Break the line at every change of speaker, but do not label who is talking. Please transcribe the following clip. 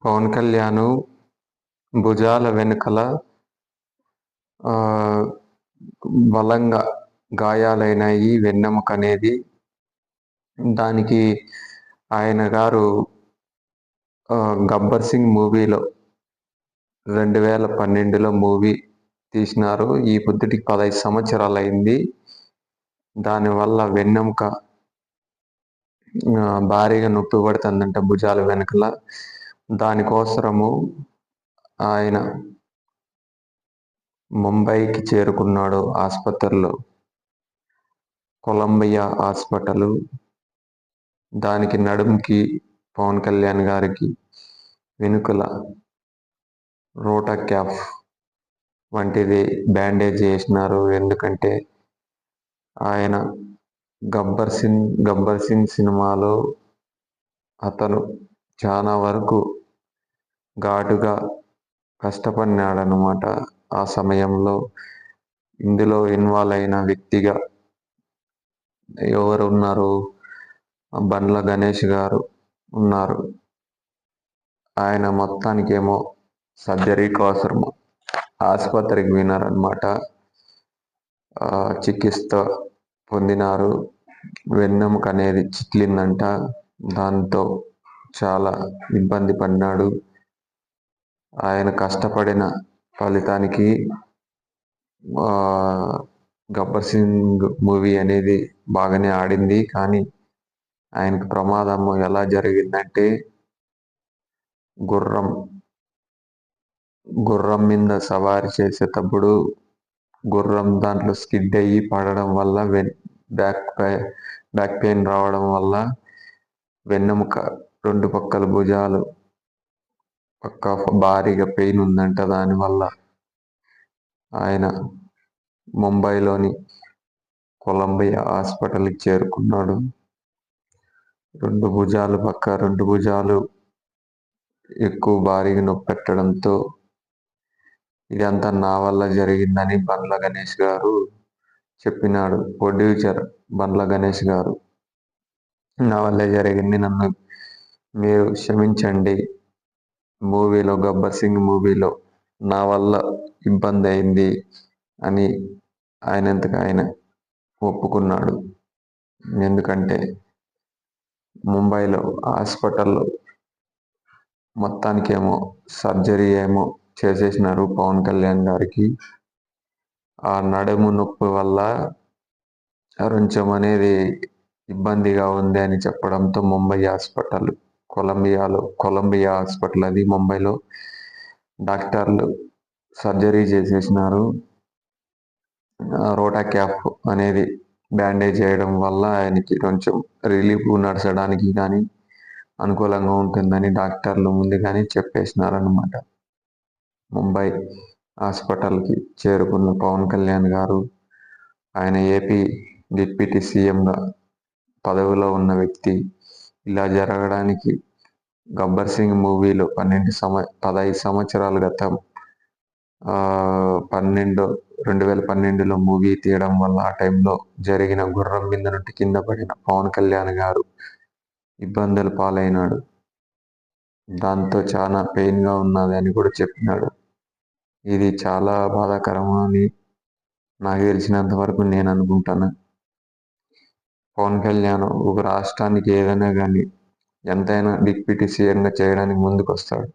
పవన్ కళ్యాణ్ భుజాల వెనుకల ఆహ్, బలంగా గాయాలైనాయి. వెన్నెముక అనేది. దానికి ఆయన గారు 'గబ్బర్ సింగ్' మూవీలో 2012లో మూవీ తీసినారు. ఈ పొద్దుటికి 15 సంవత్సరాలయింది. దానివల్ల వెన్నెముక భారీగా నొప్పి పడుతుందంట భుజాల వెనకల. దానికోసరము ఆయన ముంబైకి చేరుకున్నాడు ఆస్పత్రిలో. Columbia hospital. దానికి నడుముకి పవన్ కళ్యాణ్ గారికి వెనుకల రోటా-క్యాఫ్ వంటిది బ్యాండేజ్ చేసినారు. ఎందుకంటే ఆయన 'గబ్బర్ సింగ్' సినిమాలో అతను చాలా వరకు ఘాటుగా కష్టపడినాడనమాట. ఆ సమయంలో ఇందులో ఇన్వాల్వ్ అయిన వ్యక్తిగా ఎవరున్నారు? బండ్ల గణేష్ గారు ఉన్నారు. ఆయన మొత్తానికేమో సర్జరీ కోసము ఆస్పత్రికి పోయినారనమాట. చికిత్స పొందినారు. వెన్నెముక అనేది చిట్లిందంట. దాంతో చాలా ఇబ్బంది పడినాడు. ఆయన కష్టపడిన ఫలితానికి 'గబ్బర్ సింగ్' మూవీ అనేది బాగానే ఆడింది. కానీ ఆయనకు ప్రమాదం ఎలా జరిగిందంటే గుర్రం మీద సవారి చేసేటప్పుడు గుర్రం దాంట్లో స్కిడ్ అయ్యి పడడం వల్ల బ్యాక్ పెయిన్ రావడం వల్ల వెన్నెముక 2 పక్కల భుజాలు భారీగా పెయిన్ ఉందంట. దానివల్ల ఆయన ముంబైలోని కొలంబియా హాస్పిటల్కి చేరుకున్నాడు. 2 భుజాలు ఎక్కువ భారీగా నొప్పి పెట్టడంతో ఇదంతా నా వల్ల జరిగిందని బండ్ల గణేష్ గారు చెప్పినాడు. ప్రొడ్యూసర్ బండ్ల గణేష్ గారు, నా వల్లే జరిగింది, నన్ను మీరు క్షమించండి. మూవీలో 'గబ్బర్ సింగ్' మూవీలో నా వల్ల ఇబ్బంది అయింది అని ఆయనంతకు ఆయన ఒప్పుకున్నాడు. ఎందుకంటే ముంబైలో హాస్పిటల్లో మొత్తానికేమో సర్జరీ ఏమో చేసేసినారు పవన్ కళ్యాణ్ గారికి. ఆ నడుము నొప్పి వల్ల కొంచెం అనేది ఇబ్బందిగా ఉంది అని చెప్పడంతో ముంబై హాస్పిటల్, కొలంబియా హాస్పిటల్ అది ముంబైలో డాక్టర్లు సర్జరీ చేసేసినారు. రోటా-క్యాఫ్ అనేది బ్యాండేజ్ చేయడం వల్ల ఆయనకి కొంచెం రిలీఫ్ నడచడానికి కానీ అనుకూలంగా ఉంటుందని డాక్టర్లు ముందుగానే చెప్పేసినారన్నమాట. ముంబై హాస్పిటల్కి చేరుకున్న పవన్ కళ్యాణ్ గారు, ఆయన ఏపీ డిప్యూటీ సీఎంగా పదవిలో ఉన్న వ్యక్తి, ఇలా జరగడానికి 'గబ్బర్ సింగ్' మూవీలో 15 సంవత్సరాల క్రితం 2012లో మూవీ తీయడం వల్ల ఆ టైంలో జరిగిన గుర్రం మీద నుండి కింద పడిన పవన్ కళ్యాణ్ గారు ఇబ్బందుల పాలైనాడు. దాంతో చాలా పెయిన్గా ఉన్నది అని కూడా చెప్పినాడు. ఇది చాలా బాధాకరం అని నాకు తెలిసినంత వరకు నేను అనుకుంటాను. పవన్ కళ్యాణ్ ఒక రాష్ట్రానికి ఏదైనా కానీ ఎంతైనా డిప్యూటీ సీఎంగా చేయడానికి ముందుకు వస్తాడు.